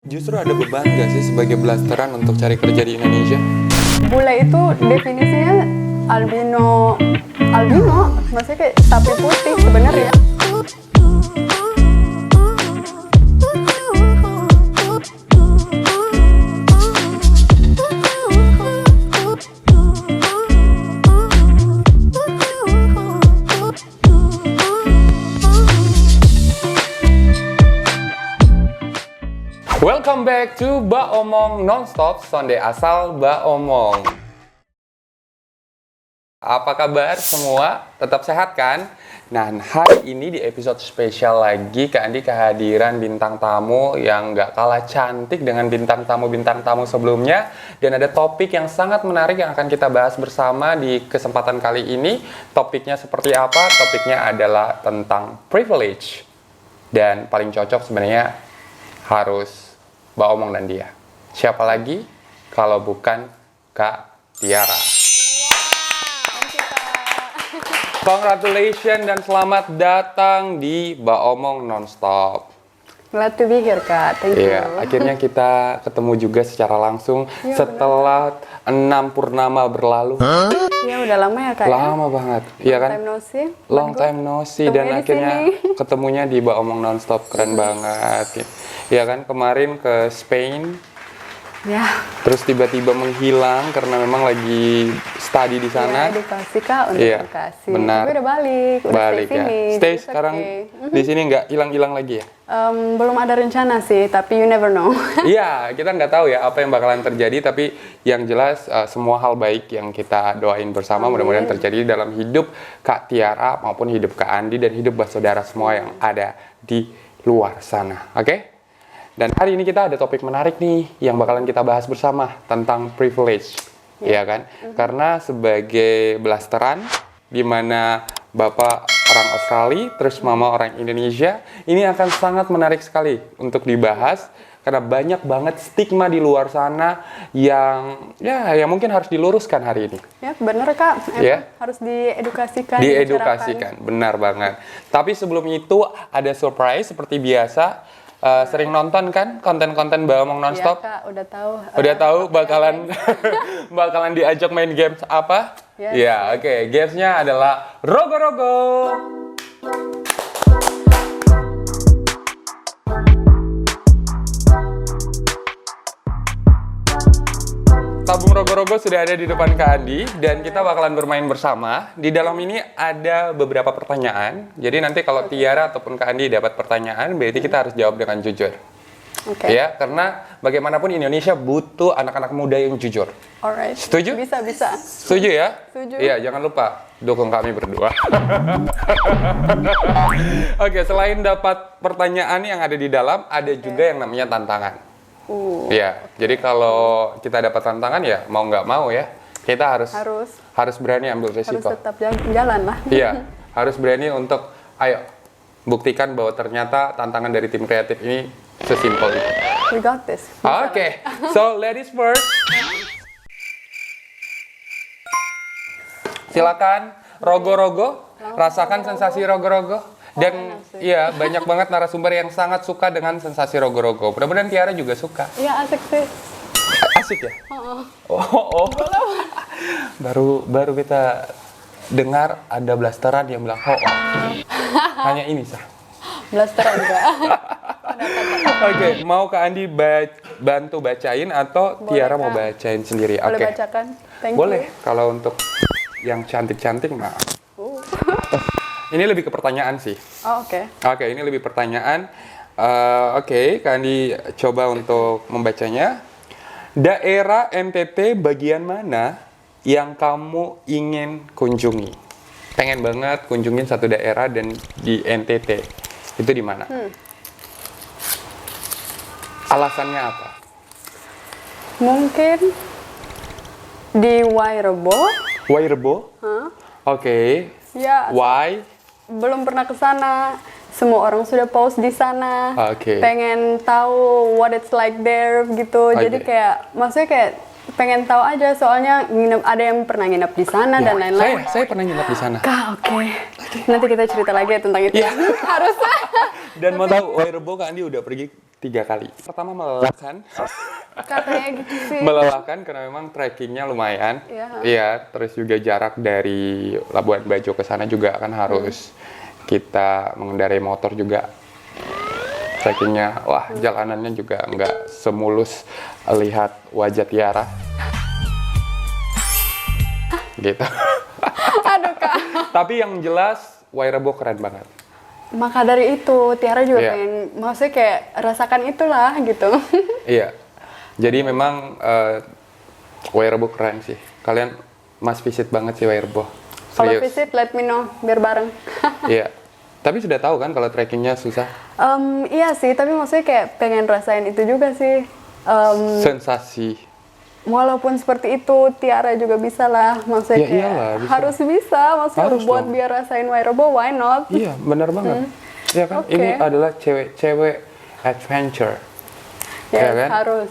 Justru ada beban gak sih sebagai blasteran untuk cari kerja di Indonesia? Bule itu definisinya albino, maksudnya kayak sapi putih sebenarnya. Welcome back to Ba Omong Nonstop, Sonde asal Ba Omong. Apa kabar semua? Tetap sehat kan? Nah, hari ini di episode spesial lagi Kak Andi kehadiran bintang tamu yang gak kalah cantik dengan bintang tamu sebelumnya. Dan ada topik yang sangat menarik yang akan kita bahas bersama di kesempatan kali ini. Topiknya seperti apa? Topiknya adalah tentang privilege. Dan paling cocok sebenarnya harus Ba Omong dan dia. Siapa lagi kalau bukan Kak Tiara. Congratulations dan selamat datang di Ba Omong Nonstop. Glad to be here, Kak. Thank you. Iya, akhirnya kita ketemu juga secara langsung setelah 6 purnama berlalu. Ya udah lama ya, Kak. Lama banget. Iya kan? Time no see. Long time no see dan Ketemunya di akhirnya sini. ketemunya di Ba Omong Nonstop. Keren banget. Iya kan? Kemarin ke Spain. Ya. Terus tiba-tiba menghilang karena memang lagi study di sana. Ya, edukasi, Kak, untuk Iya, edukasi. benar. Tapi udah balik, udah Balik stay ya. sini. Stay Jadi sekarang okay. di sini nggak hilang-hilang lagi ya? Belum ada rencana sih, tapi you never know. Iya, kita nggak tahu ya apa yang bakalan terjadi, tapi yang jelas semua hal baik yang kita doain bersama mudah-mudahan terjadi dalam hidup Kak Tiara maupun hidup Kak Andi dan hidup saudara semua yang ada di luar sana. Oke? Dan hari ini kita ada topik menarik nih yang bakalan kita bahas bersama tentang privilege. Iya kan? Karena sebagai blasteran di mana Bapak orang Australia, terus Mama orang Indonesia, ini akan sangat menarik sekali untuk dibahas karena banyak banget stigma di luar sana yang mungkin harus diluruskan hari ini. Ya, bener, Kak. Emang Ya. harus diedukasikan. Diedukasikan, benar banget. Tapi sebelum itu ada surprise seperti biasa. Sering nonton kan konten-konten Ba Omong Nonstop? Iya, Kak, udah tahu. Udah tahu bakalan bakalan diajak main games apa? Yes. Ya, oke. Gamesnya adalah Rogo-Rogo. Tabung Rogo-Rogo sudah ada di depan Kak Andi dan kita bakalan bermain bersama. Di dalam ini ada beberapa pertanyaan. Jadi nanti kalau Tiara ataupun Kak Andi dapat pertanyaan, berarti kita harus jawab dengan jujur. Oke. Ya, karena bagaimanapun Indonesia butuh anak-anak muda yang jujur. Alright. Setuju? Bisa. Setuju ya? Setuju. Iya, jangan lupa dukung kami berdua. Oke, selain dapat pertanyaan yang ada di dalam, ada juga yang namanya tantangan. Iya, jadi kalau kita dapat tantangan ya mau nggak mau ya, kita harus berani ambil Harus resiko. tetap jalan lah. Iya, harus berani untuk, ayo, buktikan bahwa ternyata tantangan dari tim kreatif ini sesimpel itu. We got this. Oke, so ladies first. Silakan, rogo-rogo, rasakan sensasi rogo-rogo. Dan iya, banyak banget narasumber yang sangat suka dengan sensasi rogo-rogo. Mudah-mudahan Tiara juga suka. Iya, asik sih. Asik ya? Oh. Baru kita dengar ada blasteran yang bilang hanya ini sah. Blasteran enggak? Oke, mau Kak Andi bantu bacain atau Boleh, Tiara mau Kak. bacain sendiri? Boleh Oke. bacakan? Thank Boleh, you. kalau untuk yang cantik-cantik mah. Ini lebih ke pertanyaan sih. Oh, oke. Oke, ini lebih pertanyaan. Oke, Kak Andi coba untuk membacanya. Daerah NTT bagian mana yang kamu ingin kunjungi? Pengen banget kunjungin satu daerah dan di NTT. Itu di mana? Alasannya apa? Mungkin di Wairebo. Wairebo? Hah? Oke. Ya, Why? belum pernah ke sana. Semua orang sudah post di sana. Oke. Pengen tahu what it's like there gitu. Jadi Oke. maksudnya kayak pengen tahu aja soalnya ada yang pernah nginep di sana dan lain-lain. Saya pernah nginep di sana. Kak, oke. Nanti kita cerita lagi ya tentang itu. Iya. Harus. Dan mau tahu Wairebo Kak Andi udah pergi 3 kali. Pertama melelahkan. Katanya gitu sih. Melelahkan karena memang trekkingnya lumayan. Iya. Iya, terus juga jarak dari Labuan Bajo ke sana juga kan harus kita mengendarai motor juga. Trekkingnya, wah jalanannya juga nggak semulus lihat wajah Tiara. Gitu. Aduh Kak. Tapi yang jelas Wairebo keren banget. Maka dari itu Tiara juga Iya. pengen, maksudnya kayak rasakan itulah gitu. Iya. Jadi memang Wairebo keren sih. Kalian must visit banget sih Wairebo. Kalau Serius. visit let me know biar bareng. Iya. Tapi sudah tahu kan kalau trekkingnya susah. Iya sih, tapi maksudnya kayak pengen rasain itu juga sih. Sensasi. Walaupun seperti itu, Tiara juga bisa lah. Maksudnya Ya kayak iyalah, bisa. harus bisa. Maksudnya Harus buat dong. biar rasain Wairebo, why not? Iya, benar banget. Iya kan? Oke. Ini adalah cewek-cewek adventure. Ya, Iya kan? harus.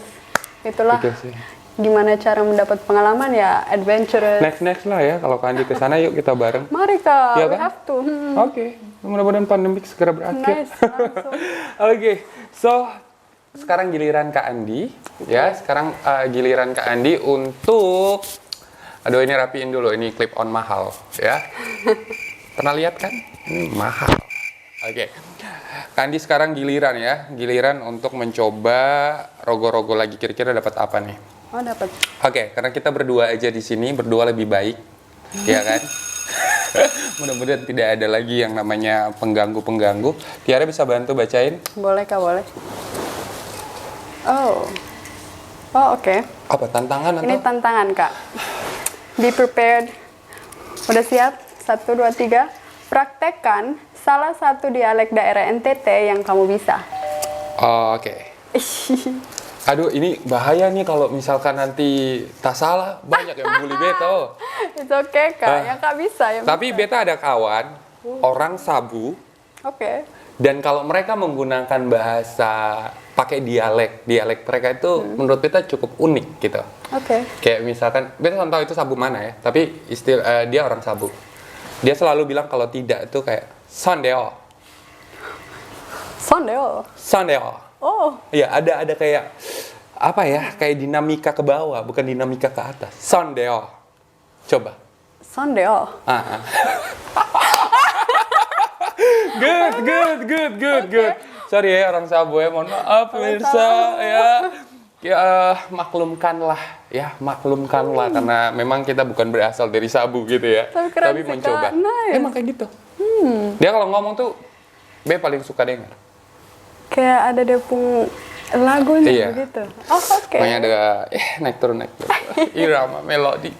Itulah Gitu sih. gimana cara mendapat pengalaman ya, adventurous. Next lah ya, kalau Kandi ke sana yuk kita bareng. Mari Kak, Iya we kan? have to. Oke, mudah-mudahan pandemik segera berakhir. Nice, langsung. Oke, so sekarang giliran Kak Andi, ya. Sekarang giliran Kak Andi untuk, aduh ini rapiin dulu, ini clip on mahal, ya. Pernah lihat kan? Ini mahal. Oke, Kak Andi sekarang giliran untuk mencoba rogo-rogo lagi. Kira-kira dapat apa nih? Oh dapat. Oke, karena kita berdua aja di sini, berdua lebih baik, ya kan? Mudah-mudahan tidak ada lagi yang namanya pengganggu-pengganggu. Tiara bisa bantu bacain? Boleh Kak, boleh. Oh, oke. Apa tantangan Ini atau? tantangan Kak. Be prepared. Udah siap? 1, 2, 3. Praktekkan salah satu dialek daerah NTT yang kamu bisa. Oh, oke. Aduh, ini bahaya nih kalau misalkan nanti tak salah, banyak yang bully Beto. It's okay Kak, yang Kak bisa. Yang Tapi bisa. Beta ada kawan, orang Sabu, Oke. dan kalau mereka menggunakan bahasa pakai dialek mereka itu menurut Beta cukup unik gitu. Oke. Kayak misalkan, Beta nggak tahu itu Sabu mana ya, tapi dia orang Sabu. Dia selalu bilang kalau tidak itu kayak sondeo, Sondeo. sondeo. Oh, Iya, ada kayak apa ya? Kayak dinamika ke bawah, bukan dinamika ke atas. Sondeo. Coba. sondeo. Ah. Good. Sorry ya orang Sabu ya, mohon maaf pemirsa ya. Ya maklumkanlah karena memang kita bukan berasal dari Sabu gitu ya. Tapi keren sih, mencoba. Kak. Nice. Emang kayak gitu. Dia kalau ngomong tuh B paling suka denger. Kayak ada depung lagunya Iya. begitu. Oh, oke. Pokoknya ada naik turun. Irama melodi.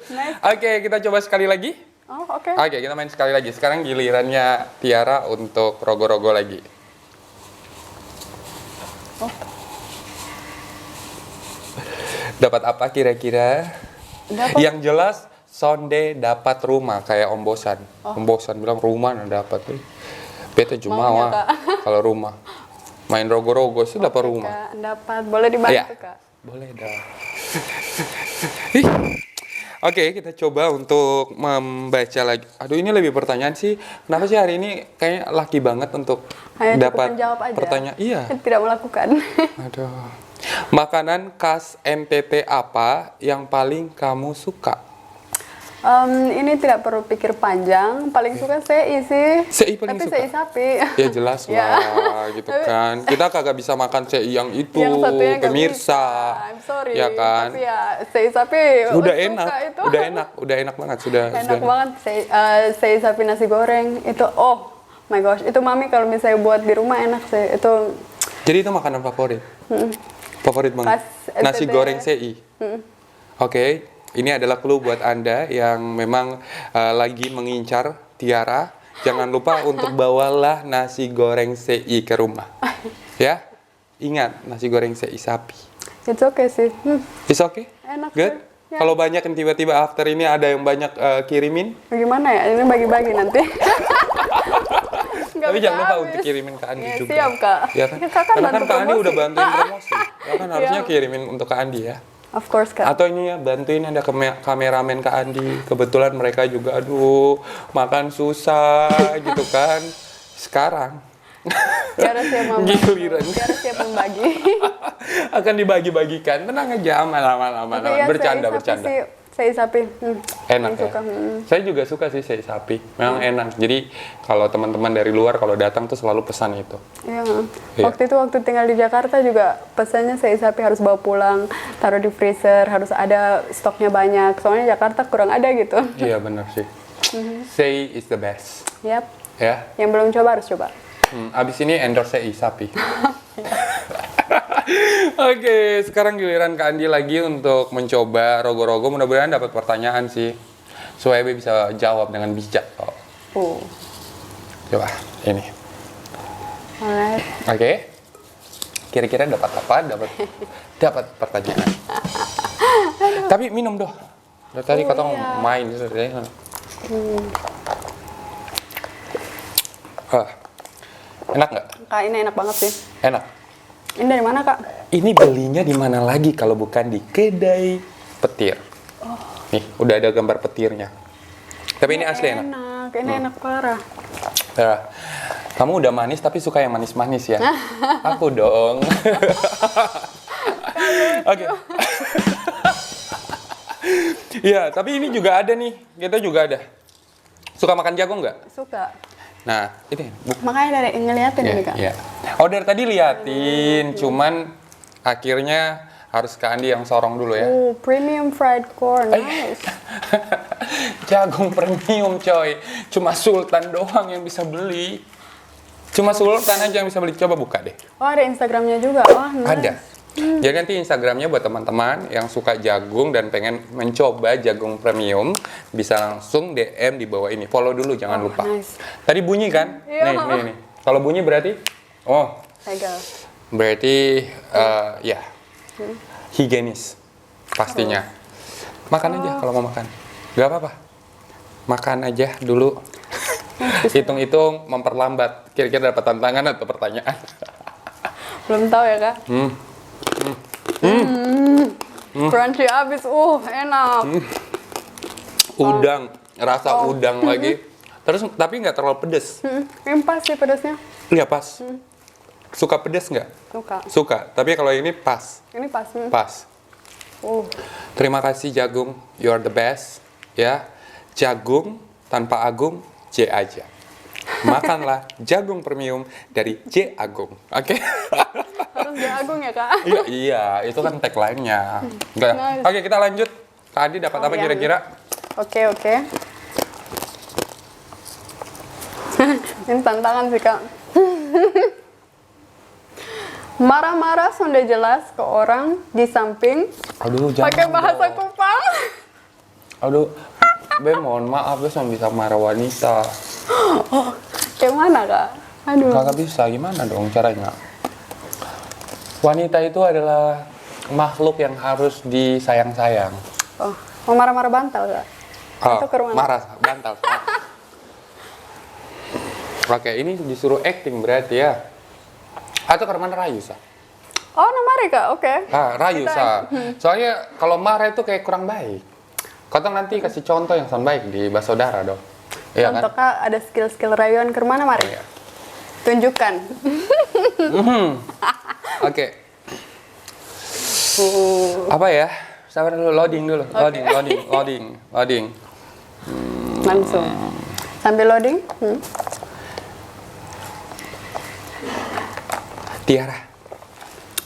Nice. Oke, kita coba sekali lagi. Oh, oke. Oke, kita main sekali lagi. Sekarang gilirannya Tiara untuk rogo-rogo lagi. Oh. Dapat apa kira-kira? Dapat. Yang jelas Sonde dapat rumah kayak Om Bosan. Om Bosan bilang rumah nah dapat. Beta cuma Maunya, wah Kak. kalau rumah. Main rogo-rogo sih dapat rumah. Kak, dapat. Boleh dibantu Iya. Kak. Boleh dong. Ih. Oke, kita coba untuk membaca lagi. Aduh, ini lebih pertanyaan sih. Kenapa sih hari ini kayaknya laki banget untuk Hanya dapat cukup menjawab aja. pertanyaan? Iya. Tidak melakukan. Aduh. Makanan khas NTT apa yang paling kamu suka? Ini tidak perlu pikir panjang. Paling suka CI sih. CI paling Tapi suka? CI sapi. Ya jelas Ya. lah, gitu kan. Kita kagak bisa makan CI yang itu, Yang satunya nggak pemirsa. bisa. I'm sorry. Ya kan? Tapi ya CI sapi. Udah suka enak, itu. udah enak banget sudah. Enak banget CI sapi nasi goreng. Itu my gosh. Itu mami kalau misalnya buat di rumah enak sih. Itu Jadi itu makanan favorit. Favorit banget. Pas Nasi NTT. goreng CI. Oke, ini adalah clue buat Anda yang memang lagi mengincar Tiara. Jangan lupa untuk bawalah nasi goreng CI ke rumah. Ya, ingat nasi goreng CI sapi. it's okay sih. It's okay? Enak Good? sih. Ya. Kalau banyak yang tiba-tiba after ini ada yang banyak kirimin, Bagaimana ya? Ini bagi-bagi nanti. Nggak tapi bisa jangan lupa habis. untuk kirimin ke Andi Ya, juga. siap, Kak. Ya kan? Ya, Kak kan Karena kan bantu Kak Andi udah promosi. bantuin promosi. Ya kan harusnya Iya. kirimin untuk Kak Andi ya. Of course, Kak. Atau ini ya, bantuin ada kameramen Kak Andi. Kebetulan mereka juga, aduh, makan susah gitu kan. Sekarang Tiara siap membagi. Giliran. Tiara siap membagi. Akan dibagi-bagikan. Tenang aja, aman. Tapi ya, Bercanda. sei sapi. Enak ya. Suka. Saya juga suka sih sei sapi. Memang enak. Jadi kalau teman-teman dari luar kalau datang tuh selalu pesan itu. Iya. Iya. Waktu tinggal di Jakarta juga pesannya sei sapi harus bawa pulang, taruh di freezer, harus ada stoknya banyak. Soalnya Jakarta kurang ada gitu. Iya benar sih. Sei is the best. Yap. Ya. Yang belum coba harus coba. Abis ini endorse sei sapi. Oke, sekarang giliran Kak Andi lagi untuk mencoba rogo-rogo. Mudah-mudahan dapat pertanyaan sih. Supaya Be bisa jawab dengan bijak. Coba, ini. Alright. Oke. Kira-kira dapat apa? Dapat pertanyaan. Tapi minum doh. Dari tadi kata iya. main. Enak nggak? Kak, ini enak banget sih. Enak. Ini dari mana, Kak? Ini belinya di mana lagi kalau bukan di kedai petir. Nih, udah ada gambar petirnya. Tapi ini asli enak. Ini enak parah. Ya. Kamu udah manis tapi suka yang manis-manis ya? Aku dong. Oke. Iya, tapi ini juga ada nih. Kita juga ada. Suka makan jagung nggak? Suka. Nah, ini. Makanya dari ngeliatin ini, Kak. Iya. Oh, dari tadi liatin. Cuman akhirnya harus ke Andi yang sorong dulu ya. Premium fried corn. Nice. Jagung premium coy. Cuma Sultan doang yang bisa beli. Cuma Sultan aja yang bisa beli. Coba buka deh. Oh, ada Instagramnya juga. Wah, nice. Ada. Jadi nanti Instagramnya buat teman-teman yang suka jagung dan pengen mencoba jagung premium bisa langsung DM di bawah ini. Follow dulu jangan lupa. Nice. Tadi bunyi kan? Iya. Nih. Kalau bunyi berarti Legal. berarti ya higienis pastinya. Makan aja kalau mau makan. Gak apa-apa. Makan aja dulu. Hitung-hitung memperlambat. Kira-kira dapat tantangan atau pertanyaan? Belum tahu ya, Kak? Crunchy abis. Enak. Udang, rasa udang lagi. Terus tapi nggak terlalu pedes. Ini pas sih pedasnya. Iya pas. Suka pedes nggak? Suka. Suka. Tapi kalau ini pas. Ini pas. Pas. Terima kasih Jagung, you are the best. Ya, Jagung tanpa Agung, J aja. Makanlah jagung premium dari J Agung. Oke? Harus J Agung ya, Kak? Iya, itu kan tagline-nya. Nice. Oke, kita lanjut. Kak Andi dapat apa kira-kira? Oke. Ini tantangan sih, Kak. Marah-marah sudah jelas ke orang di samping. Aduh, jangan. Pakai bahasa Kupang. Aduh, Be mohon maaf, Be cuma bisa marah wanita. Kayak mana, Kak? Aduh. Kagak bisa, gimana dong caranya? Wanita itu adalah makhluk yang harus disayang-sayang. Mau marah-marah bantal, Kak? Atau ke rumah? Marah, bantal. Oke, ini disuruh acting berarti ya. Atau ke rumah rayu, Sa? Oh, nomari, Kak? Oke. Rayu, Sa. Soalnya kalau marah itu kayak kurang baik. Kau nanti kasih contoh yang sangat baik di Basodara dong. Iya kan? Contoh, Kak, ada skill-skill rayuan ke mana, Mari? Iya. Tunjukkan. Oke. Apa ya? Sabar dulu, loading dulu. Loading. Langsung. Sambil loading. Tiara.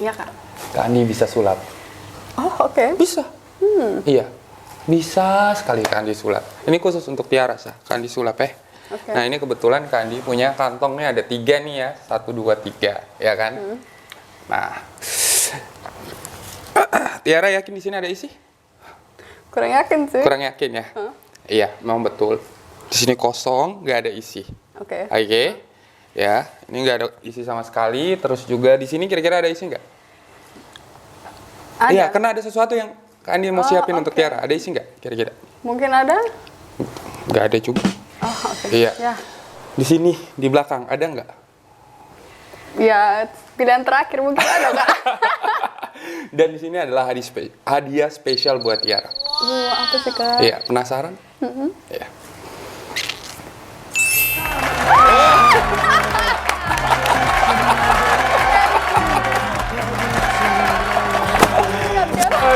Iya, Kak. Kak Andi bisa sulap. Oh, oke. Bisa. Iya. Bisa sekali Kak Andi sulap. Ini khusus untuk Tiara, Sa. Kak Andi sulap ya. Oke. Nah, ini kebetulan Kak Andi punya kantongnya ada 3 nih ya. 1, 2, 3. Ya kan? Nah. Tiara yakin di sini ada isi? Kurang yakin sih. Kurang yakin ya? Iya, memang betul. Di sini kosong, nggak ada isi. Oke. Ya, ini nggak ada isi sama sekali. Terus juga di sini kira-kira ada isi nggak? Ada. Iya, karena ada sesuatu yang Kak Andi mau siapin untuk oke. Tiara. Ada isi nggak kira-kira? Mungkin ada? Nggak ada juga. Oh, oke. Iya. Ya. Di sini, di belakang, ada nggak? Ya, pilihan terakhir mungkin ada, Kak. Dan di sini adalah hadiah spesial buat Tiara. Apa sih, Kak? Iya, penasaran? Iya.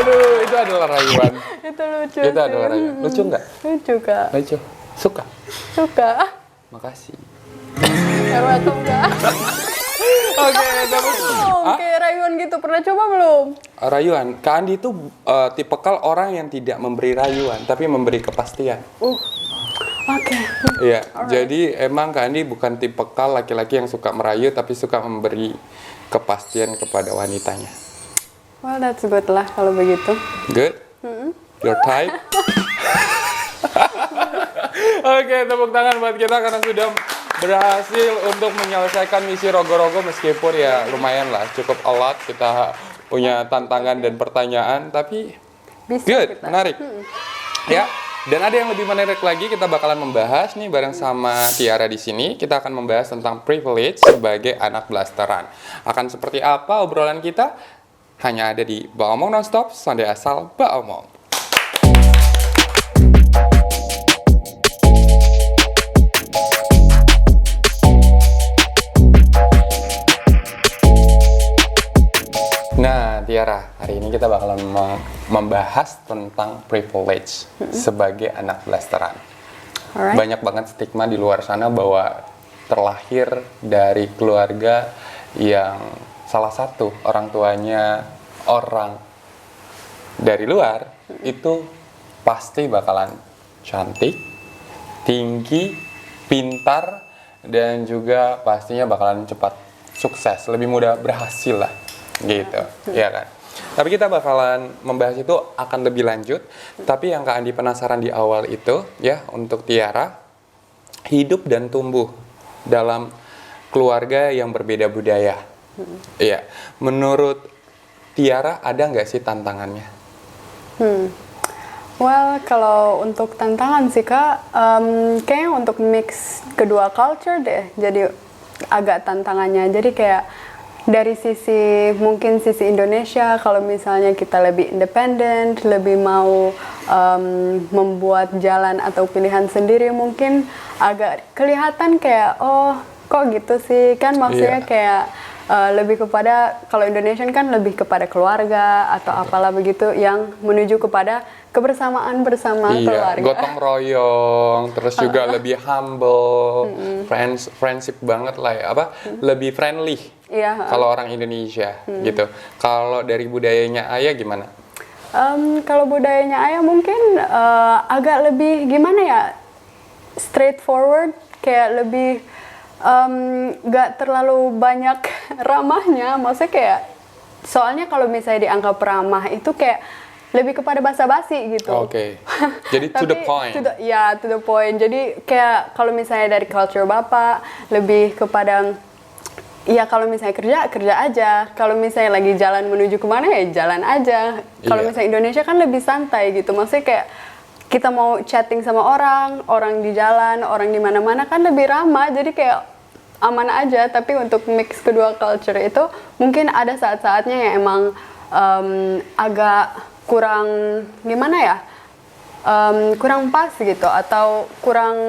Aduh, itu adalah rayuan. Itu lucu Itu sih. adalah rayuan. Lucu nggak? Lucu, Kak. Lucu. Suka? Suka. Makasih. You're welcome, Kak. Oke, tepuk Kayak rayuan gitu, pernah coba belum? rayuan. Kak Andi itu tipikal orang yang tidak memberi rayuan, tapi memberi kepastian. Oke. Iya, jadi emang Kak Andi bukan tipikal laki-laki yang suka merayu, tapi suka memberi kepastian kepada wanitanya. Well, that's good lah kalau begitu. Good? Your type? Oke, tepuk tangan buat kita karena sudah berhasil untuk menyelesaikan misi Rogo-Rogo meskipun ya lumayan lah, cukup a lot. Kita punya tantangan dan pertanyaan, tapi Bisa good, kita. menarik. Ya, dan ada yang lebih menarik lagi, kita bakalan membahas nih bareng sama Tiara di sini. Kita akan membahas tentang privilege sebagai anak blasteran. Akan seperti apa obrolan kita? Hanya ada di Ba Omong Nonstop, Sonde Asal Ba Omong. Nah, Tiara, hari ini kita bakalan membahas tentang privilege sebagai anak blasteran. Alright. Banyak banget stigma di luar sana bahwa terlahir dari keluarga yang salah satu orang tuanya orang dari luar itu pasti bakalan cantik, tinggi, pintar, dan juga pastinya bakalan cepat sukses, lebih mudah berhasil lah. Gitu, ya kan. Tapi kita bakalan membahas itu akan lebih lanjut. Tapi yang Kak Andi penasaran di awal itu, ya, untuk Tiara, hidup dan tumbuh dalam keluarga yang berbeda budaya. Iya, menurut Tiara ada nggak sih tantangannya? Well, kalau untuk tantangan sih Kak, kayaknya untuk mix kedua culture deh. Jadi agak tantangannya. Jadi kayak dari mungkin sisi Indonesia, kalau misalnya kita lebih independen, lebih mau membuat jalan atau pilihan sendiri, mungkin agak kelihatan kayak, oh kok gitu sih, kan maksudnya kayak lebih kepada, kalau Indonesian kan lebih kepada keluarga atau apalah begitu, yang menuju kepada kebersamaan bersama keluarga. Gotong royong, terus juga lebih humble, friendship banget lah ya, lebih friendly. Iya. Kalau orang Indonesia gitu. Kalau dari budayanya Ayah gimana? Kalau budayanya Ayah mungkin agak lebih gimana ya, straightforward, kayak lebih gak terlalu banyak ramahnya. Maksudnya kayak, soalnya kalau misalnya dianggap ramah itu kayak lebih kepada basa-basi gitu. Oke. Jadi to the point. To the point. Jadi kayak kalau misalnya dari culture Bapak lebih kepada, ya kalau misalnya kerja aja. Kalau misalnya lagi jalan menuju kemana ya jalan aja. Kalau misalnya Indonesia kan lebih santai gitu. Maksudnya kayak kita mau chatting sama orang di jalan, orang di mana-mana kan lebih ramah. Jadi kayak aman aja. Tapi untuk mix kedua culture itu mungkin ada saat-saatnya yang emang agak kurang gimana ya, kurang pas gitu, atau kurang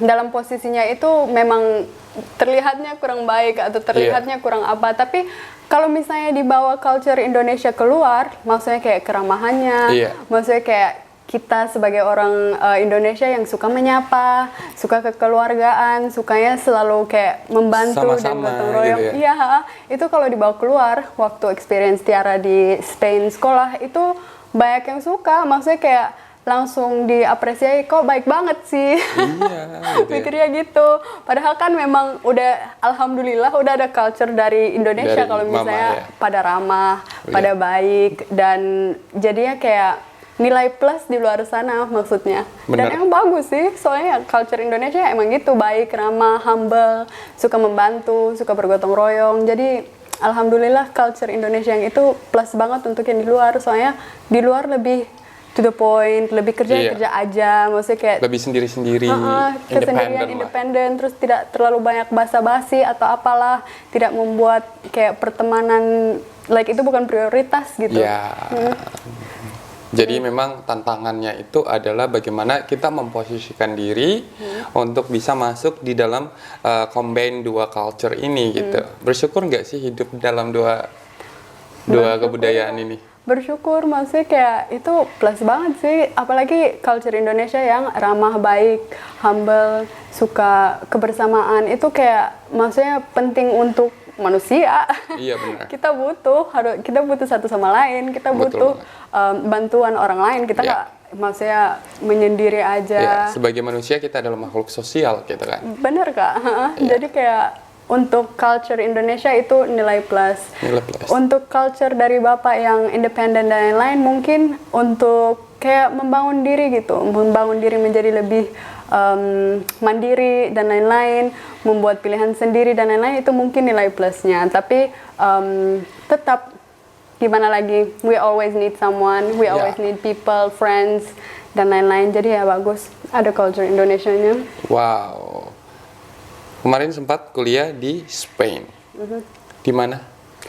dalam posisinya itu memang terlihatnya kurang baik atau terlihatnya kurang apa. Tapi kalau misalnya dibawa culture Indonesia keluar, maksudnya kayak keramahannya, maksudnya kayak kita sebagai orang Indonesia yang suka menyapa, suka kekeluargaan, sukanya selalu kayak membantu dan gotong royong. Gitu ya? Iya, itu kalau dibawa keluar, waktu experience Tiara di Spain sekolah itu banyak yang suka, maksudnya kayak langsung diapresiasi, kok baik banget sih. Iya, gitu Pikirnya gitu. Padahal kan memang udah, alhamdulillah udah ada culture dari Indonesia kalau misalnya pada ramah, pada baik, dan jadinya kayak nilai plus di luar sana maksudnya. Dan emang bagus sih, soalnya culture Indonesia emang gitu, baik, ramah, humble, suka membantu, suka bergotong royong. Jadi alhamdulillah culture Indonesia yang itu plus banget untuk yang di luar, soalnya di luar lebih to the point, lebih kerja aja, maksudnya kayak lebih sendiri-sendiri, independen, terus tidak terlalu banyak basa-basi atau apalah, tidak membuat kayak pertemanan like itu bukan prioritas gitu. Jadi memang tantangannya itu adalah bagaimana kita memposisikan diri untuk bisa masuk di dalam combine dua culture ini gitu. Bersyukur nggak sih hidup dalam dua dua kebudayaan ini? Bersyukur, maksudnya kayak itu plus banget sih. Apalagi culture Indonesia yang ramah, baik, humble, suka kebersamaan. Itu kayak maksudnya penting untuk manusia. Iya benar. Kita butuh satu sama lain. Kita Betul butuh bantuan orang lain. Kita Iya. nggak maksudnya menyendiri Ya, aja. sebagai manusia kita adalah makhluk sosial gitu kan. Bener Kak. Iya. Jadi kayak untuk culture Indonesia itu nilai plus. Nilai plus. Untuk culture dari Bapak yang independen dan lain-lain mungkin untuk kayak membangun diri gitu, membangun diri menjadi lebih mandiri dan lain-lain, membuat pilihan sendiri dan lain-lain itu mungkin nilai plusnya. Tapi tetap gimana lagi, we always need someone, we Ya. always need people, friends dan lain-lain. Jadi ya bagus ada culture Indonesianya. Wow. Kemarin sempat kuliah di Spain. Di mana?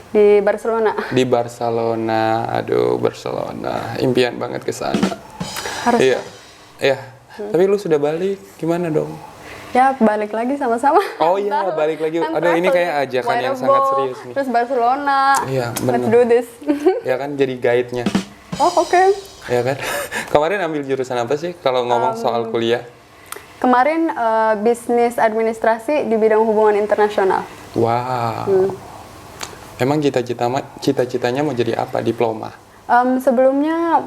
Di Barcelona. Di Barcelona. Aduh, Barcelona. Impian banget ke sana. Harus Iya. Iya. Tapi lu sudah balik, gimana dong? ya balik lagi sama-sama. Oh iya, balik lagi. Kan Aduh, ini travel, kayak ajakan yang Wearable, sangat serius nih. Terus Barcelona. Iya, Let's bener. do this. Ya kan, jadi guide-nya. Oh, oke. Ya kan? Kemarin ambil jurusan apa sih kalau ngomong soal kuliah? Kemarin bisnis administrasi di bidang hubungan internasional. Wow. Emang cita-citanya mau jadi apa? Diploma? Sebelumnya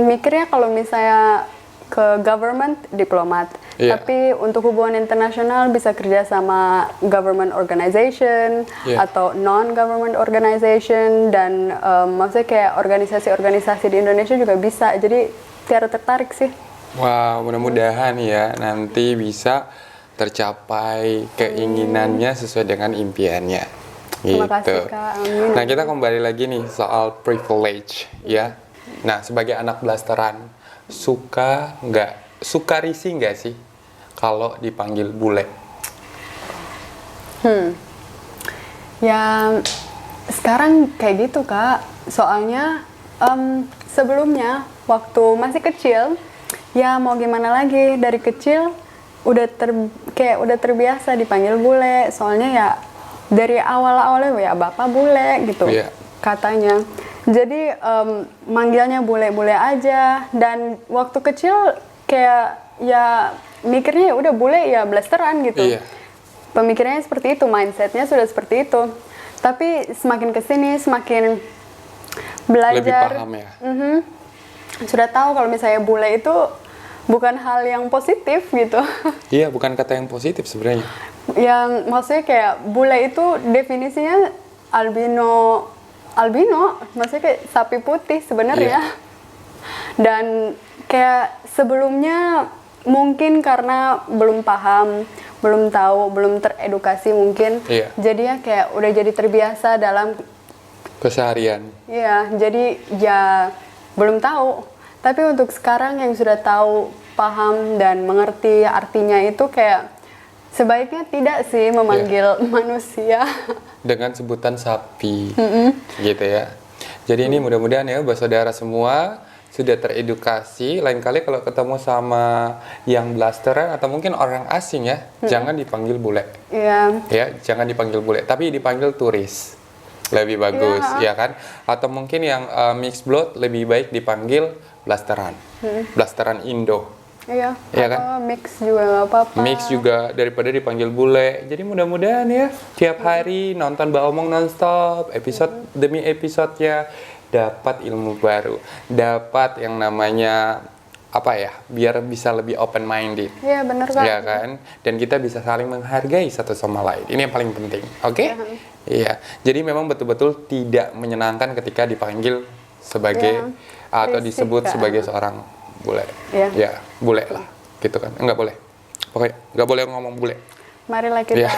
mikirnya kalau misalnya ke government diplomat, Iya. tapi untuk hubungan internasional bisa kerja sama government organization Iya. atau non-government organization dan maksudnya kayak organisasi-organisasi di Indonesia juga bisa. Jadi Tiara tertarik sih. Wow, mudah-mudahan ya nanti bisa tercapai keinginannya sesuai dengan impiannya. Terima Gitu. kasih Kak, amin. Nah, kita kembali lagi nih soal privilege ya. Nah, sebagai anak blasteran, suka risih nggak sih kalau dipanggil bule? Ya sekarang kayak gitu Kak, soalnya sebelumnya waktu masih kecil, ya mau gimana lagi dari kecil udah terbiasa dipanggil bule, soalnya ya dari awal-awalnya ya bapak bule gitu Iya. katanya. Jadi manggilnya bule-bule aja dan waktu kecil kayak ya mikirnya ya udah bule ya blasteran gitu. Iya. Pemikirannya seperti itu, mindsetnya sudah seperti itu. Tapi semakin kesini semakin belajar, Lebih paham ya. Sudah tahu kalau misalnya bule itu bukan hal yang positif gitu. Iya, bukan kata yang positif sebenarnya. Yang maksudnya kayak bule itu definisinya albino, maksudnya kayak sapi putih sebenarnya. Iya. Dan kayak sebelumnya mungkin karena belum paham, belum tahu, belum teredukasi mungkin. Iya. Jadi ya kayak udah jadi terbiasa dalam Keseharian. iya, jadi ya belum tahu. Tapi untuk sekarang yang sudah tahu, paham dan mengerti artinya itu kayak sebaiknya tidak sih memanggil manusia. Dengan sebutan sapi, gitu ya. Jadi ini mudah-mudahan ya saudara semua sudah teredukasi. Lain kali kalau ketemu sama yang blasteran atau mungkin orang asing ya, jangan dipanggil bule. Iya. Ya, jangan dipanggil bule, tapi dipanggil turis. Lebih bagus, ya kan? Atau mungkin yang mixed blood lebih baik dipanggil blasteran. Blasteran Indo. Iya, Iya kan? atau mix juga nggak apa-apa. Mix juga daripada dipanggil bule. Jadi mudah-mudahan ya tiap hari nonton Mbak Omong nonstop, episode demi episodenya dapat ilmu baru, dapat yang namanya apa ya, biar bisa lebih open minded. Iya, benar Kak. Ya kan? Dan kita bisa saling menghargai satu sama lain. Ini yang paling penting. Oke? Iya. Jadi memang betul-betul tidak menyenangkan ketika dipanggil sebagai atau risih, disebut Kak. sebagai seorang bule. Iya. Ya, bule lah. Gitu kan. Enggak boleh. Pokoknya enggak boleh ngomong bule. Marilah kita Iya.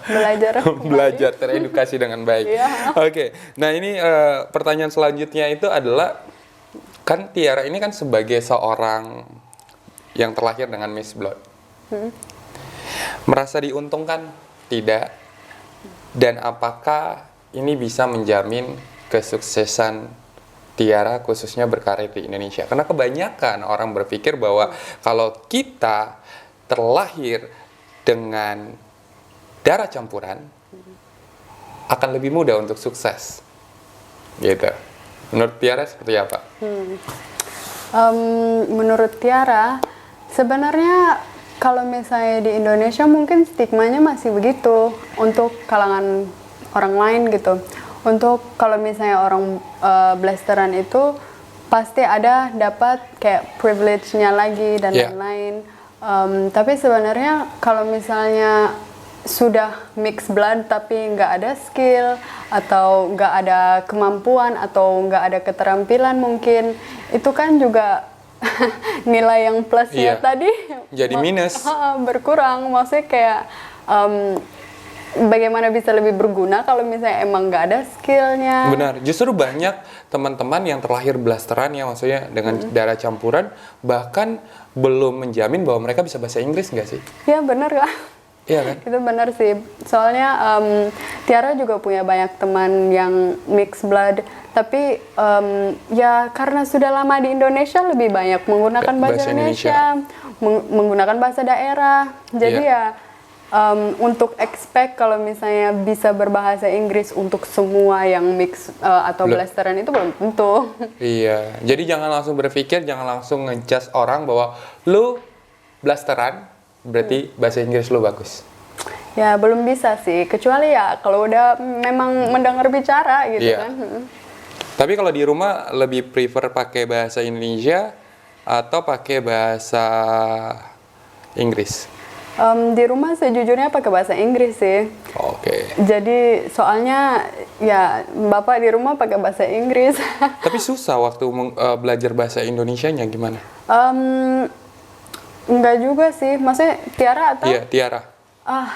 belajar. Belajar teredukasi dengan baik. Iya. Oke. Nah, ini pertanyaan selanjutnya itu adalah kan Tiara ini kan sebagai seorang yang terlahir dengan Miss Blood. Merasa diuntungkan? Tidak. Dan apakah ini bisa menjamin kesuksesan Tiara khususnya berkarir di Indonesia? Karena kebanyakan orang berpikir bahwa kalau kita terlahir dengan darah campuran akan lebih mudah untuk sukses. gitu. Menurut Tiara seperti apa? Menurut Tiara, sebenarnya kalau misalnya di Indonesia mungkin stigmanya masih begitu untuk kalangan orang lain gitu. Untuk kalau misalnya orang blasteran itu pasti ada dapat kayak privilege-nya lagi dan lain-lain. Tapi sebenarnya kalau misalnya sudah mix blood tapi nggak ada skill atau nggak ada kemampuan atau nggak ada keterampilan mungkin itu kan juga nilai yang plusnya tadi jadi minus berkurang. Maksudnya kayak bagaimana bisa lebih berguna kalau misalnya emang nggak ada skillnya. Benar, justru banyak teman-teman yang terlahir blasteran ya, maksudnya dengan darah campuran bahkan belum menjamin bahwa mereka bisa bahasa Inggris nggak sih? Ya benar Kak. Iya kan? Itu benar sih. Soalnya Tiara juga punya banyak teman yang mixed blood, tapi ya karena sudah lama di Indonesia lebih banyak menggunakan bahasa Indonesia, menggunakan bahasa daerah. Jadi untuk expect kalau misalnya bisa berbahasa Inggris untuk semua yang mix atau blasteran itu belum tentu. Iya. Jadi jangan langsung berpikir, jangan langsung ngejudge orang bahwa lu blasteran berarti bahasa Inggris lu bagus. Ya belum bisa sih, kecuali ya kalau udah memang mendengar bicara gitu kan. Tapi kalau di rumah lebih prefer pakai bahasa Indonesia atau pakai bahasa Inggris? Di rumah sejujurnya pakai bahasa Inggris sih. Oke. Jadi soalnya ya bapak di rumah pakai bahasa Inggris. Tapi susah waktu belajar bahasa Indonesianya gimana? Enggak juga sih, maksudnya Tiara atau? Iya, Tiara.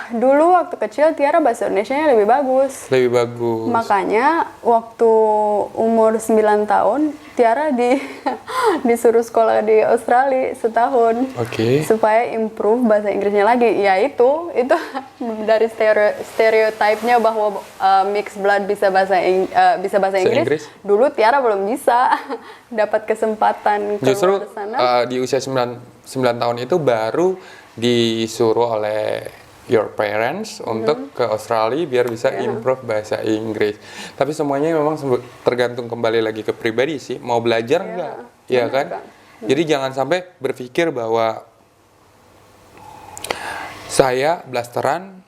Dulu waktu kecil Tiara bahasa Indonesianya lebih bagus. Lebih bagus. Makanya waktu umur 9 tahun Tiara disuruh sekolah di Australia setahun. Oke. Supaya improve bahasa Inggrisnya lagi. Ya itu dari stereotipnya bahwa mixed blood bisa bahasa Inggris. Dulu Tiara belum bisa dapat kesempatan keluar Justru sana. di usia 9 tahun itu baru disuruh oleh your parents untuk ke Australia biar bisa improve bahasa Inggris. Tapi semuanya memang tergantung kembali lagi ke pribadi sih, mau belajar enggak, ya kan? Jadi jangan sampai berpikir bahwa saya blasteran,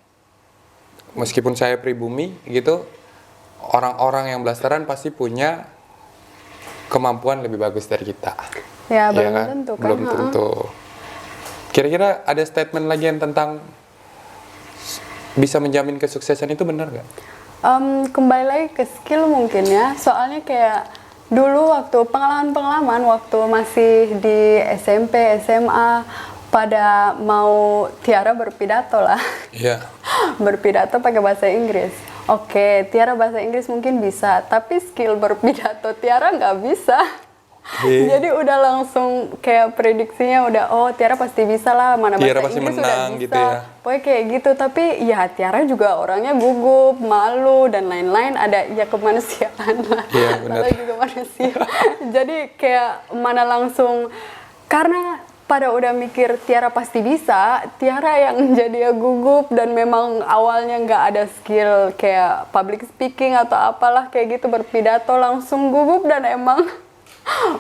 meskipun saya pribumi gitu, orang-orang yang blasteran pasti punya kemampuan lebih bagus dari kita. Ya, belum tentu kan? Belum tentu. Kira-kira ada statement lagi yang tentang bisa menjamin kesuksesan itu benar nggak? Kembali lagi ke skill mungkin ya. Soalnya kayak dulu waktu pengalaman waktu masih di SMP, SMA, pada mau Tiara berpidato lah. Iya. Berpidato pakai bahasa Inggris. Oke, Tiara bahasa Inggris mungkin bisa, tapi skill berpidato Tiara nggak bisa. Jadi udah langsung kayak prediksinya udah Tiara pasti bisa lah, mana Tiara bahasa pasti Inggris menang, udah bisa. gitu ya. Pokoknya kayak gitu, tapi ya Tiara juga orangnya gugup, malu dan lain-lain, ada ya kemanusiaan lah. Iya, benar. Lalu juga manusia. Jadi kayak mana langsung karena pada udah mikir Tiara pasti bisa, Tiara yang jadi gugup dan memang awalnya nggak ada skill kayak public speaking atau apalah kayak gitu, berpidato langsung gugup dan emang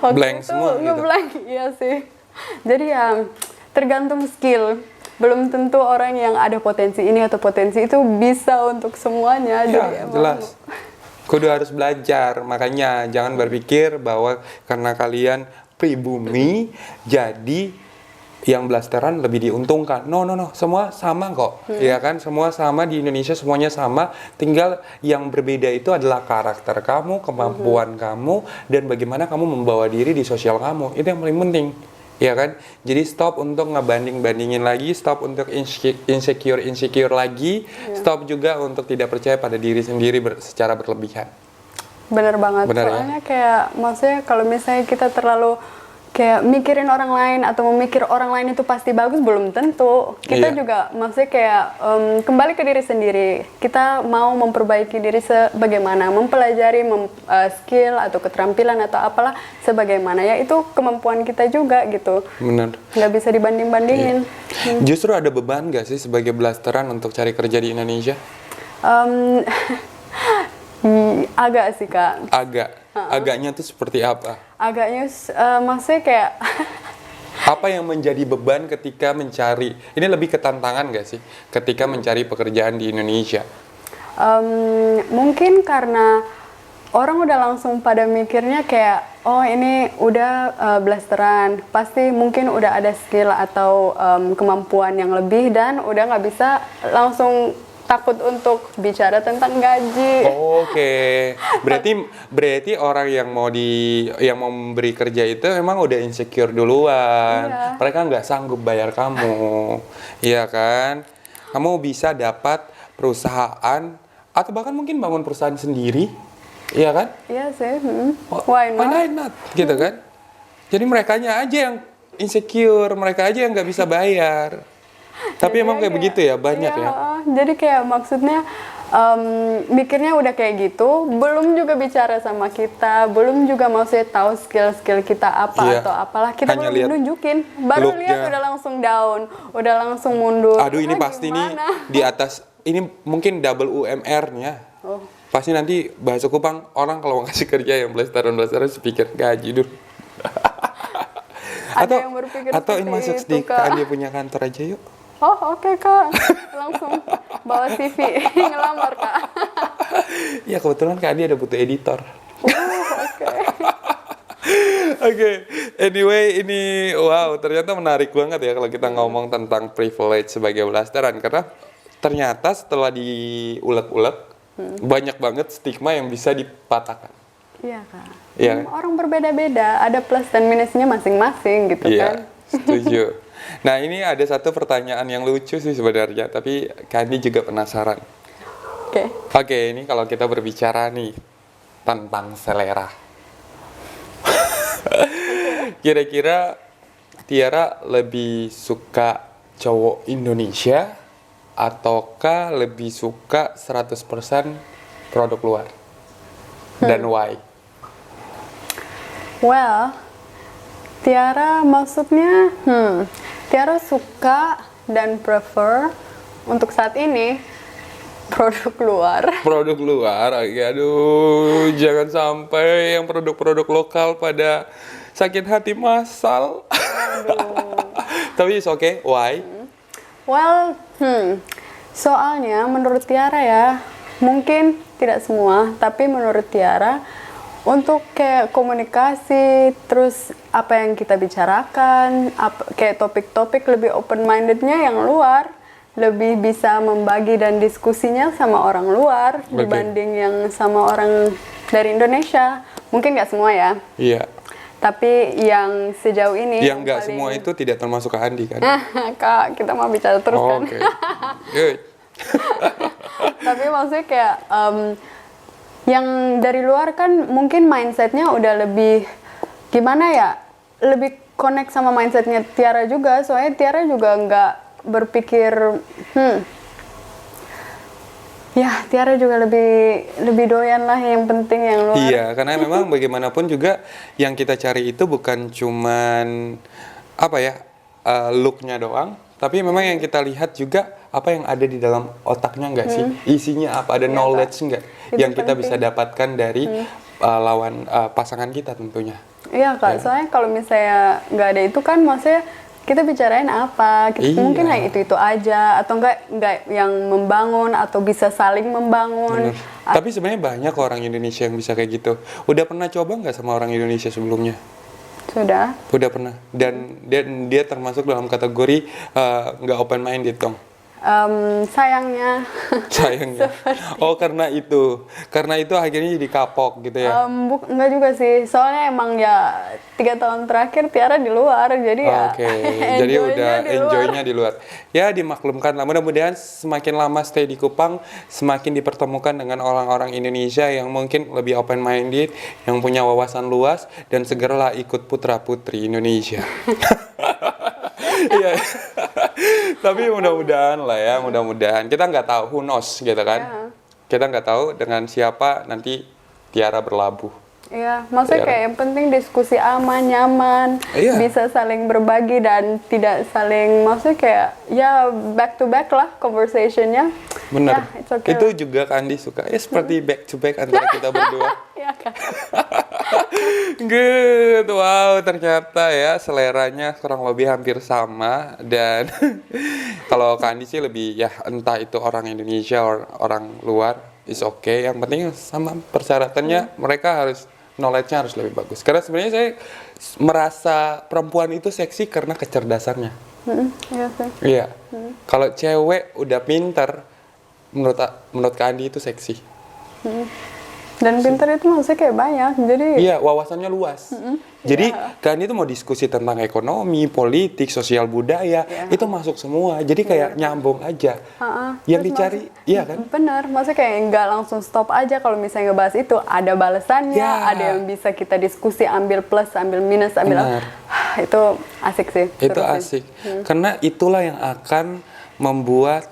waktu blank itu semua gitu. Ngeblank, iya sih. Jadi ya tergantung skill. Belum tentu orang yang ada potensi ini atau potensi itu bisa untuk semuanya. Ya, jadi jelas. Kudu harus belajar. Makanya jangan berpikir bahwa karena kalian pribumi jadi yang blasteran lebih diuntungkan. No. Semua sama kok. Ya kan? Semua sama di Indonesia, semuanya sama. Tinggal yang berbeda itu adalah karakter kamu, kemampuan kamu, dan bagaimana kamu membawa diri di sosial kamu. Itu yang paling penting. Ya kan? Jadi stop untuk ngebanding-bandingin lagi, stop untuk insecure lagi, stop juga untuk tidak percaya pada diri sendiri secara berlebihan. Bener banget. Soalnya kayak maksudnya kalau misalnya kita terlalu kayak mikirin orang lain atau memikir orang lain itu pasti bagus, belum tentu. Kita juga maksudnya kayak kembali ke diri sendiri. Kita mau memperbaiki diri sebagaimana, mempelajari skill atau keterampilan atau apalah sebagaimana ya itu kemampuan kita juga gitu. Benar. Nggak bisa dibanding-bandingin. Justru ada beban nggak sih sebagai blasteran untuk cari kerja di Indonesia? Agak sih Kak. Agaknya tuh seperti apa? Agaknya maksudnya kayak Apa yang menjadi beban ketika mencari, ini lebih ke tantangan gak sih? Ketika mencari pekerjaan di Indonesia? mungkin karena orang udah langsung pada mikirnya kayak, oh ini udah blasteran, pasti mungkin udah ada skill atau kemampuan yang lebih dan udah nggak bisa langsung takut untuk bicara tentang gaji. Oke, berarti orang yang yang mau memberi kerja itu memang udah insecure duluan. Iya. Mereka nggak sanggup bayar kamu, iya kan? Kamu bisa dapat perusahaan atau bahkan mungkin bangun perusahaan sendiri, iya kan? Iya sih, why not? Why not? Gitu kan? Jadi merekanya aja yang insecure, mereka aja yang nggak bisa bayar. Tapi Jadi emang kayak begitu ya, banyak iya, ya. Jadi kayak maksudnya mikirnya udah kayak gitu, belum juga bicara sama kita, belum juga maksudnya tahu skill-skill kita apa Iya. atau apalah, kita Hanya belum lihat nunjukin, baru look-nya. lihat udah langsung down, udah langsung mundur. Aduh, ini Ah, pasti nih gimana? di atas, ini mungkin double UMR-nya. Oh. Pasti nanti bahasa Kupang, orang kalau mau kasih kerja yang blasteran-blasteran sepikir gaji dulu. Ada yang berpikir atau ini seperti masuk itu, di Kak. dia punya kantor aja yuk. Oh oke Kak, langsung bawa CV ngelamar Kak. Ya kebetulan Kak Andi ada butuh editor. Oke. Oke, anyway ini wow ternyata menarik banget ya kalau kita ngomong tentang privilege sebagai blasteran karena ternyata setelah diulek-ulek banyak banget stigma yang bisa dipatahkan. Iya Kak. Iya. Orang berbeda-beda, ada plus dan minusnya masing-masing gitu Iya, kan. setuju. Nah ini ada satu pertanyaan yang lucu sih sebenarnya, tapi Kandi juga penasaran. Oke. Oke, ini kalau kita berbicara nih tentang selera. Kira-kira Tiara lebih suka cowok Indonesia ataukah lebih suka 100% produk luar? Dan why? Well, Tiara maksudnya, Tiara suka dan prefer untuk saat ini produk luar. Produk luar, aduh, jangan sampai yang produk-produk lokal pada sakit hati massal. Tapi it's okay, why? Well, soalnya menurut Tiara ya, mungkin tidak semua, tapi menurut Tiara untuk kayak komunikasi, terus apa yang kita bicarakan, kayak topik-topik lebih open-mindednya yang luar, lebih bisa membagi dan diskusinya sama orang luar dibanding yang sama orang dari Indonesia. Mungkin nggak semua ya. Iya. Tapi yang sejauh ini Yang nggak semua itu tidak termasuk ke Andi kan? Kak, kita mau bicara terus kan. Oke. Good. Tapi maksudnya kayak yang dari luar kan mungkin mindsetnya udah lebih gimana ya, lebih connect sama mindsetnya Tiara juga, soalnya Tiara juga nggak berpikir ya Tiara juga lebih doyan lah yang penting yang luar. Iya, karena memang bagaimanapun juga yang kita cari itu bukan cuman apa ya looknya doang, tapi memang yang kita lihat juga apa yang ada di dalam otaknya nggak sih, isinya apa, ada Iya, knowledge Kak. nggak Itu yang kita penting. bisa dapatkan dari lawan pasangan kita tentunya. Iya Kak, soalnya kalau misalnya nggak ada itu kan maksudnya kita bicarain apa, Iya. mungkin hanya itu aja, atau enggak yang membangun atau bisa saling membangun. Bener. Tapi sebenarnya banyak orang Indonesia yang bisa kayak gitu. Udah pernah coba nggak sama orang Indonesia sebelumnya? Sudah. Udah pernah. Dan dia termasuk dalam kategori nggak open minded dong. Sayangnya. Sayangnya. Oh karena itu akhirnya jadi kapok gitu ya. Enggak juga sih, soalnya emang ya 3 tahun terakhir Tiara di luar, jadi ya Oke, jadi udah di luar. enjoy-nya di luar. Ya dimaklumkan lah, mudah-mudahan semakin lama stay di Kupang, semakin dipertemukan dengan orang-orang Indonesia yang mungkin lebih open minded, yang punya wawasan luas, dan segeralah ikut putra-putri Indonesia. Iya. Tapi mudah-mudahan lah ya, mudah-mudahan. Kita nggak tahu, who knows gitu kan. Ya. Kita nggak tahu dengan siapa nanti Tiara berlabuh. Iya, maksudnya Tiara. kayak yang penting diskusi aman, nyaman, Iya. bisa saling berbagi dan tidak saling, maksudnya kayak ya back to back lah conversationnya. Bener. Ya, it's okay Itu lah. juga Kandi suka. Ya seperti back to back antara kita berdua. Ya kan. Good, wow ternyata ya seleranya kurang lebih hampir sama dan kalau Kandi sih lebih ya entah itu orang Indonesia orang luar is okay. Yang penting sama persyaratannya mereka harus knowledge-nya harus lebih bagus. Karena sebenarnya saya merasa perempuan itu seksi karena kecerdasannya. Iya sih. Iya. Kalau cewek udah pinter menurut Kandi itu seksi. Dan pinter itu maksudnya kayak banyak, jadi Iya, wawasannya luas. Jadi kan itu mau diskusi tentang ekonomi, politik, sosial budaya, itu masuk semua. Jadi kayak nyambung aja. Yang Terus dicari, iya kan? bener, maksudnya kayak nggak langsung stop aja kalau misalnya ngebahas itu, ada balasannya, Ya. ada yang bisa kita diskusi, ambil plus, ambil minus, ambil Benar. itu asik sih. Itu seru sih. asik. Karena itulah yang akan membuat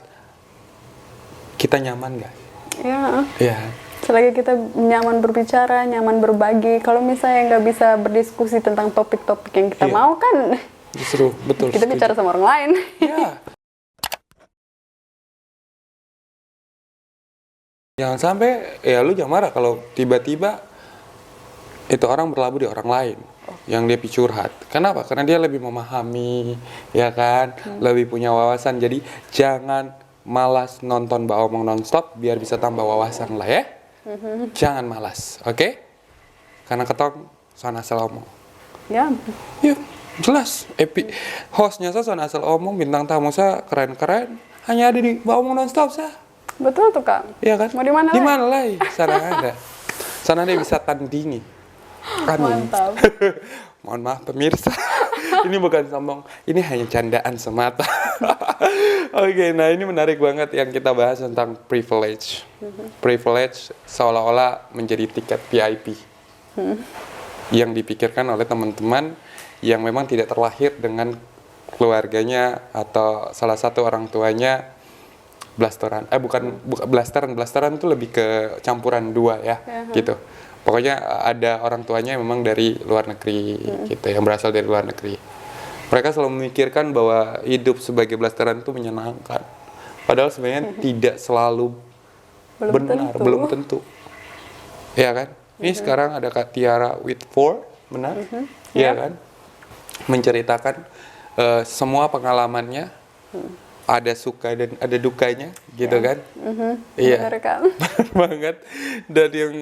kita nyaman, guys. Iya. Iya. Selagi kita nyaman berbicara, nyaman berbagi, kalau misalnya nggak bisa berdiskusi tentang topik-topik yang kita Iya. mau kan, Justru betul. kita setuju. bicara sama orang lain. Iya. Jangan sampai ya lu jangan marah kalau tiba-tiba itu orang berlabuh di orang lain yang dia curhat. Kenapa? Karena dia lebih memahami, ya kan? Lebih punya wawasan. Jadi jangan malas nonton Mbak Omong nonstop biar bisa tambah wawasan lah ya. Jangan malas, oke? Karena ketong soal asal omong. Ya, Yuk, jelas. Hostnya saya soal asal omong, bintang tamu saya keren-keren. Hanya ada di Mbak Omong nonstop saya. betul tuh Kak. Iya kan? Mau di mana Di lagi? mana lagi? Sana ada. Sana dia bisa tandingi. Mantap. Mohon maaf pemirsa. Ini bukan sombong, ini hanya candaan semata. Oke, nah ini menarik banget yang kita bahas tentang privilege. Privilege seolah-olah menjadi tiket VIP. Yang dipikirkan oleh teman-teman yang memang tidak terlahir dengan keluarganya atau salah satu orang tuanya blasteran. Bukan blasteran itu lebih ke campuran dua ya, gitu. Pokoknya ada orang tuanya yang memang dari luar negeri gitu, yang berasal dari luar negeri. Mereka selalu memikirkan bahwa hidup sebagai blasteran itu menyenangkan. Padahal sebenarnya tidak selalu benar, belum tentu. Ya kan? Ini sekarang ada Kak Tiara Whitford, benar? Iya kan? Menceritakan semua pengalamannya, ada suka dan ada dukanya, gitu kan? Iya. Bener kan? Benar banget. Dan yang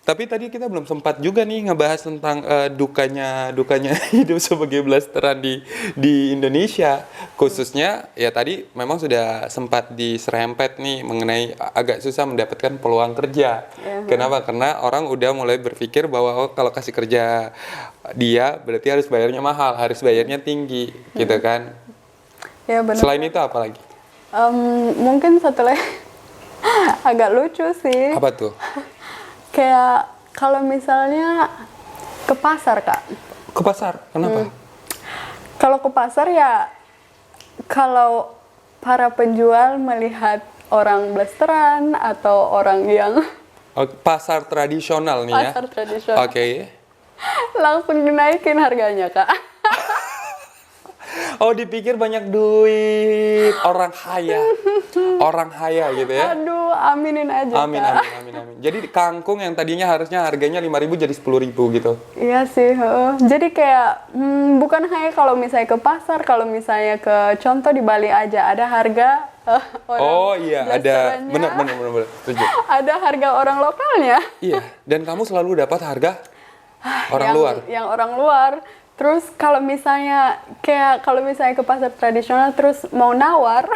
tapi tadi kita belum sempat juga nih ngebahas tentang dukanya hidup sebagai blasteran di Indonesia, khususnya ya tadi memang sudah sempat diserempet nih mengenai agak susah mendapatkan peluang kerja. Kenapa? Karena orang udah mulai berpikir bahwa kalau kasih kerja dia berarti harus bayarnya mahal, harus bayarnya tinggi, gitu kan? Ya benar. Selain itu apa lagi? Mungkin satu lagi agak lucu sih. Apa tuh? Kayak kalau misalnya ke pasar Kak. Ke pasar. Kenapa? Kalau ke pasar ya, kalau para penjual melihat orang blasteran atau orang yang Oh, pasar tradisional nih ya. pasar tradisional Oke. langsung dinaikin harganya Kak. Oh, dipikir banyak duit, orang kaya gitu ya. Aduh, aminin aja Amin, Kak. amin, amin, amin. Jadi kangkung yang tadinya harusnya harganya 5.000 jadi 10.000 gitu. Iya sih, jadi kayak bukan hanya kalau misalnya ke pasar, kalau misalnya ke contoh di Bali aja ada harga orang Oh iya, ada blasterannya, benar, setuju. ada harga orang lokalnya. Iya, dan kamu selalu dapat harga orang luar. Yang orang luar. Terus kalau misalnya ke pasar tradisional terus mau nawar,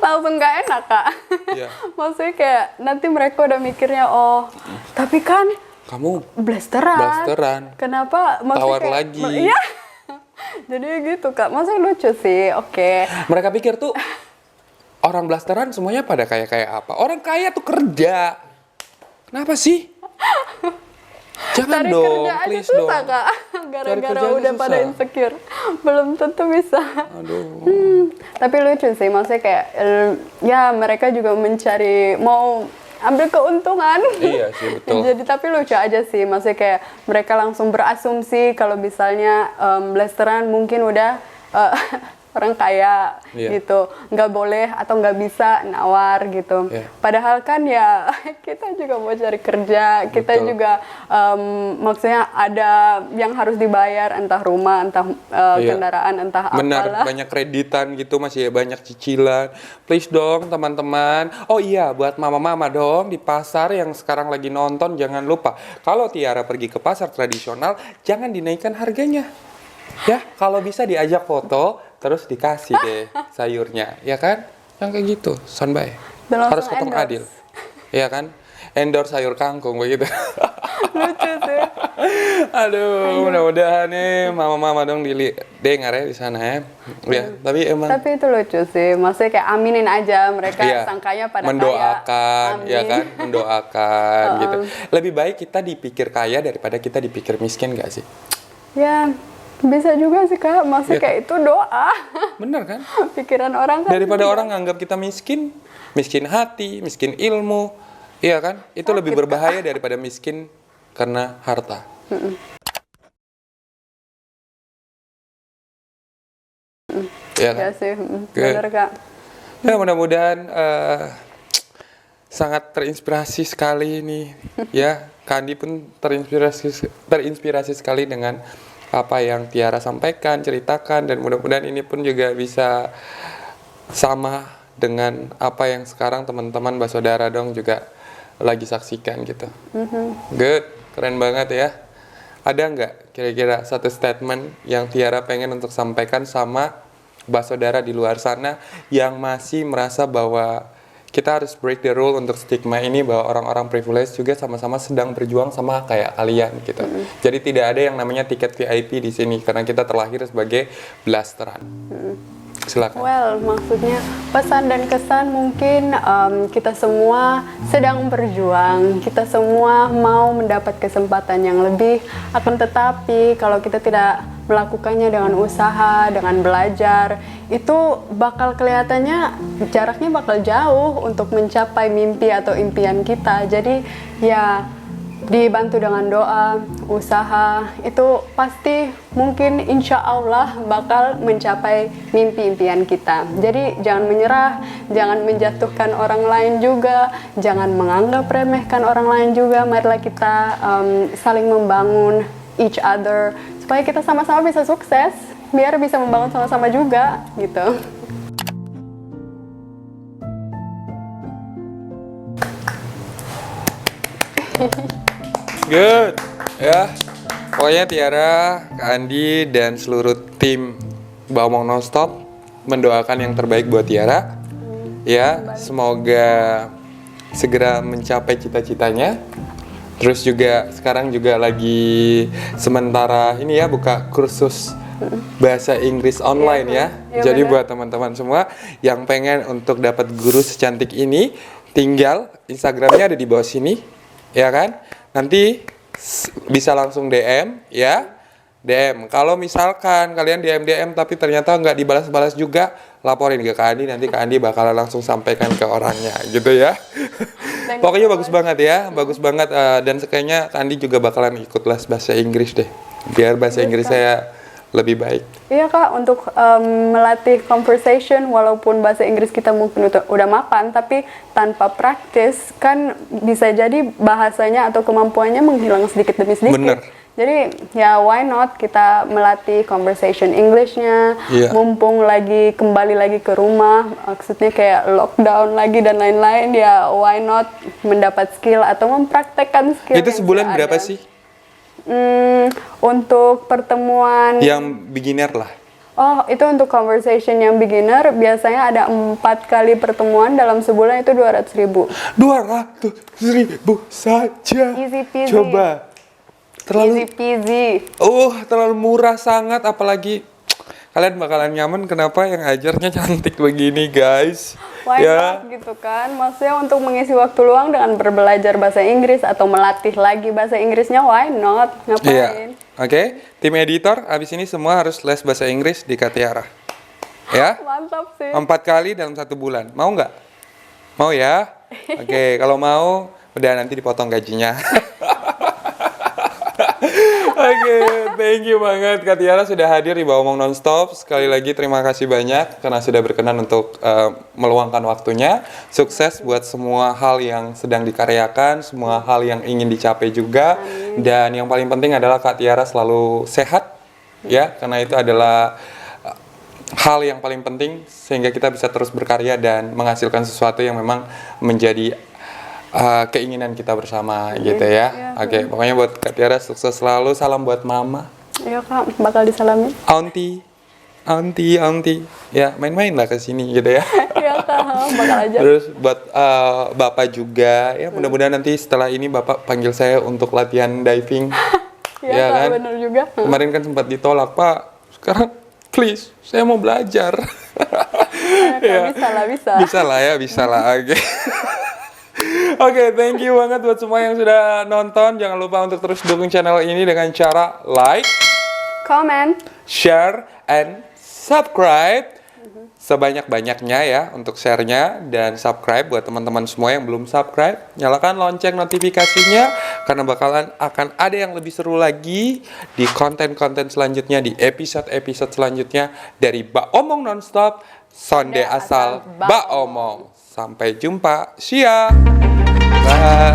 langsung nggak enak Kak. Iya. Maksudnya kayak nanti mereka udah mikirnya tapi kan Kamu blasteran. Kenapa? Maksudnya tawar kayak, lagi. Iya. Jadi gitu Kak. Maksudnya lucu sih. Oke. Mereka pikir tuh orang blasteran semuanya pada kaya apa? Orang kaya tuh kerja. Kenapa sih? Jangan Cari dong, kerja aja please susah dong. Kak. Gara-gara kerja aja udah pada susah. insecure. Belum tentu bisa. Aduh. Tapi lucu sih, maksudnya kayak ya mereka juga mau ambil keuntungan. Iya sih, betul. Jadi tapi lucu aja sih, maksudnya kayak mereka langsung berasumsi kalau misalnya blasteran mungkin udah orang kaya Iya. gitu, nggak boleh atau nggak bisa nawar gitu. Iya. Padahal kan ya kita juga mau cari kerja, kita Betul. juga maksudnya ada yang harus dibayar, entah rumah, entah Iya. kendaraan, entah Benar, apalah. banyak kreditan gitu, masih banyak cicilan. Please dong teman-teman. Oh iya, buat mama-mama dong di pasar yang sekarang lagi nonton, jangan lupa kalau Tiara pergi ke pasar tradisional, jangan dinaikkan harganya. Ya, kalau bisa diajak foto, terus dikasih deh sayurnya, ya kan? Yang kayak gitu, Sonbay. Dan langsung Harus potong endorse. adil, ya kan? Endorse sayur kangkung begitu. Lucu sih. Aduh, mudah-mudahan nih mama-mama dong dengar ya di sana ya. Ya, tapi emang Tapi itu lucu sih, maksudnya kayak aminin aja, mereka iya, sangkanya pada mendoakan, kaya. ya Amin. kan? Mendoakan gitu. Lebih baik kita dipikir kaya daripada kita dipikir miskin gak sih? Ya, bisa juga sih Kak, maksudnya Iya. kayak itu doa. Bener kan? Pikiran orang kan. Daripada orang nganggap kita miskin, miskin hati, miskin ilmu, iya kan? Itu lebih berbahaya daripada miskin karena harta. Iya kan? Ya sih, Oke. bener Kak. Ya mudah-mudahan sangat terinspirasi sekali ini ya. Kandi pun terinspirasi sekali dengan apa yang Tiara sampaikan, ceritakan, dan mudah-mudahan ini pun juga bisa sama dengan apa yang sekarang teman-teman Basodara dong juga lagi saksikan gitu. Good, keren banget ya. Ada nggak kira-kira satu statement yang Tiara pengen untuk sampaikan sama Basodara di luar sana yang masih merasa bahwa kita harus break the rule untuk stigma ini, bahwa orang-orang privilege juga sama-sama sedang berjuang sama kayak kalian gitu. Jadi tidak ada yang namanya tiket VIP di sini karena kita terlahir sebagai blasteran. Silakan. Well, maksudnya pesan dan kesan mungkin kita semua sedang berjuang, kita semua mau mendapat kesempatan yang lebih, akan tetapi kalau kita tidak melakukannya dengan usaha, dengan belajar, itu bakal kelihatannya jaraknya bakal jauh untuk mencapai mimpi atau impian kita. Jadi ya dibantu dengan doa, usaha, itu pasti mungkin insya Allah bakal mencapai mimpi impian kita. Jadi jangan menyerah, jangan menjatuhkan orang lain juga, jangan menganggap remehkan orang lain juga. Marilah kita saling membangun each other supaya kita sama-sama bisa sukses, biar bisa membangun sama-sama juga gitu. Good, ya. Pokoknya Tiara, Kak Andi, dan seluruh tim Bawang Nonstop mendoakan yang terbaik buat Tiara. Ya, semoga segera mencapai cita-citanya. Terus juga sekarang juga lagi sementara ini ya buka kursus bahasa Inggris online ya. Iya, Jadi benar. buat teman-teman semua yang pengen untuk dapat guru secantik ini, tinggal Instagramnya ada di bawah sini, ya kan? Nanti bisa langsung DM ya. DM. Kalau misalkan kalian DM tapi ternyata nggak dibalas-balas juga, laporin ke Kak Andi, nanti Kak Andi bakalan langsung sampaikan ke orangnya gitu ya. Pokoknya bagus banget ya, bagus banget, dan kayaknya Kak Andi juga bakalan ikut les bahasa Inggris deh, biar bahasa Inggris saya lebih baik. Iya Kak, untuk melatih conversation, walaupun bahasa Inggris kita mungkin udah mapan, tapi tanpa praktis kan bisa jadi bahasanya atau kemampuannya menghilang sedikit demi sedikit. Bener. Jadi ya why not kita melatih conversation English-nya, Iya. mumpung lagi kembali lagi ke rumah, maksudnya kayak lockdown lagi dan lain-lain, ya why not mendapat skill atau mempraktekkan skill Itu yang sebulan sudah berapa ada. sih? Untuk pertemuan Yang beginner lah. Oh, itu untuk conversation yang beginner biasanya ada 4 kali pertemuan dalam sebulan, itu 200.000. 200.000 saja. Easy peasy. Coba. Easy peasy. Terlalu murah sangat, apalagi kalian bakalan nyaman. Kenapa yang ajarnya cantik begini, guys? Why not gitu kan? Maksudnya untuk mengisi waktu luang dengan berbelajar bahasa Inggris atau melatih lagi bahasa Inggrisnya, why not? Ngapain? Iya. Oke, tim editor abis ini semua harus les bahasa Inggris di Kak Tiara. Ya? Mantap sih. 4 kali dalam 1 bulan. Mau nggak? Mau ya? Oke, kalau mau udah nanti dipotong gajinya. Oke, Thank you banget Kak Tiara sudah hadir di Baomong Nonstop. Sekali lagi terima kasih banyak karena sudah berkenan untuk meluangkan waktunya. Sukses buat semua hal yang sedang dikaryakan, semua hal yang ingin dicapai juga. Dan yang paling penting adalah Kak Tiara selalu sehat, ya, karena itu adalah hal yang paling penting sehingga kita bisa terus berkarya dan menghasilkan sesuatu yang memang menjadi keinginan kita bersama gitu ya. Oke, pokoknya buat Kak Tiara sukses selalu. Salam buat Mama. Iya Kak, bakal disalamin. Auntie. Ya, main-main lah ke sini gitu ya. Iya Kak, bakal aja. Terus buat Bapak juga ya, mudah-mudahan nanti setelah ini Bapak panggil saya untuk latihan diving. Iya Ya Kak, kan? bener juga. Kemarin kan sempat ditolak, Pak. Sekarang please, saya mau belajar. Ya, Kak, bisa. Bisa lah. Oke. Oke, thank you banget buat semua yang sudah nonton. Jangan lupa untuk terus dukung channel ini dengan cara like, Comment. share, and subscribe. Sebanyak-banyaknya ya untuk share-nya dan subscribe buat teman-teman semua yang belum subscribe. Nyalakan lonceng notifikasinya karena bakalan akan ada yang lebih seru lagi di konten-konten selanjutnya, di episode-episode selanjutnya dari Baomong Nonstop, Sonde Asal Baomong. Sampai jumpa. See ya. Bye.